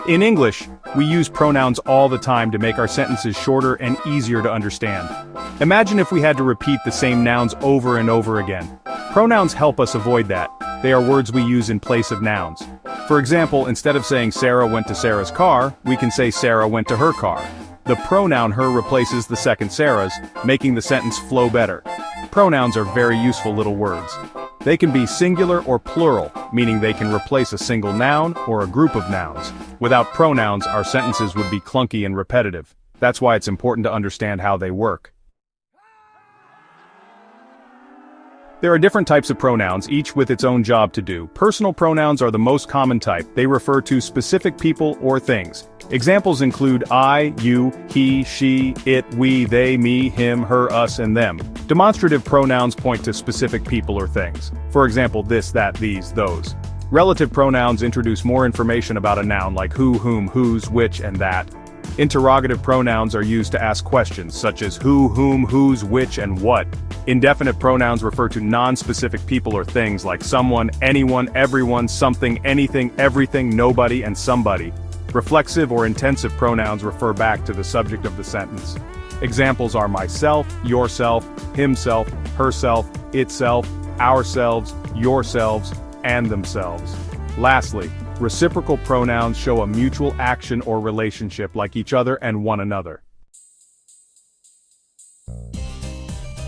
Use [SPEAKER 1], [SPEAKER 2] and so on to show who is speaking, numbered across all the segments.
[SPEAKER 1] In English, we use pronouns all the time to make our sentences shorter and easier to understand. Imagine if we had to repeat the same nouns over and over again. Pronouns help us avoid that. They are words we use in place of nouns. For example, instead of saying Sarah went to Sarah's car, we can say Sarah went to her car. The pronoun her replaces the second Sarah's, making the sentence flow better. Pronouns are very useful little words. They can be singular or plural, meaning they can replace a single noun or a group of nouns. Without pronouns, our sentences would be clunky and repetitive. That's why it's important to understand how they work. There are different types of pronouns, each with its own job to do. Personal pronouns are the most common type. They refer to specific people or things. Examples include I, you, he, she, it, we, they, me, him, her, us, and them. Demonstrative pronouns point to specific people or things. For example, this, that, these, those. Relative pronouns introduce more information about a noun like who, whom, whose, which, and that. Interrogative pronouns are used to ask questions such as who, whom, whose, which, and what. Indefinite pronouns refer to non-specific people or things like someone, anyone, everyone, something, anything, everything, nobody, and somebody. Reflexive or intensive pronouns refer back to the subject of the sentence. Examples are myself, yourself, himself, herself, itself, ourselves, yourselves, and themselves. Lastly, reciprocal pronouns show a mutual action or relationship like each other and one another.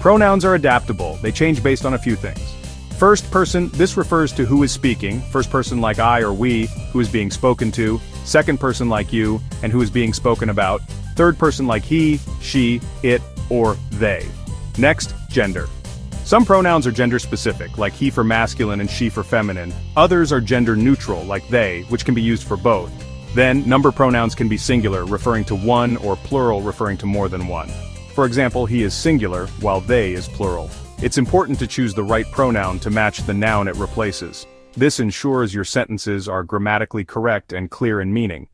[SPEAKER 1] Pronouns are adaptable. They change based on a few things. First person, this refers to who is speaking. First person like I or we, who is being spoken to. Second person like you, and who is being spoken about. Third person like he, she, it, or they. Next, gender. Some pronouns are gender specific, like he for masculine and she for feminine. Others are gender neutral, like they, which can be used for both. Then, number pronouns can be singular, referring to one, or plural, referring to more than one. For example, he is singular, while they is plural. It's important to choose the right pronoun to match the noun it replaces. This ensures your sentences are grammatically correct and clear in meaning.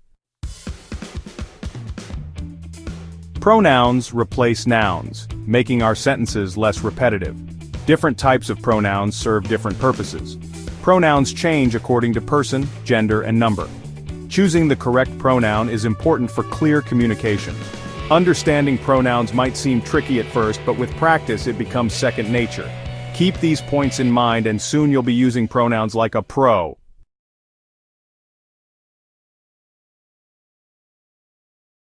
[SPEAKER 1] Pronouns replace nouns, making our sentences less repetitive. Different types of pronouns serve different purposes. Pronouns change according to person, gender, and number. Choosing the correct pronoun is important for clear communication. Understanding pronouns might seem tricky at first, but with practice it becomes second nature. Keep these points in mind and soon you'll be using pronouns like a pro.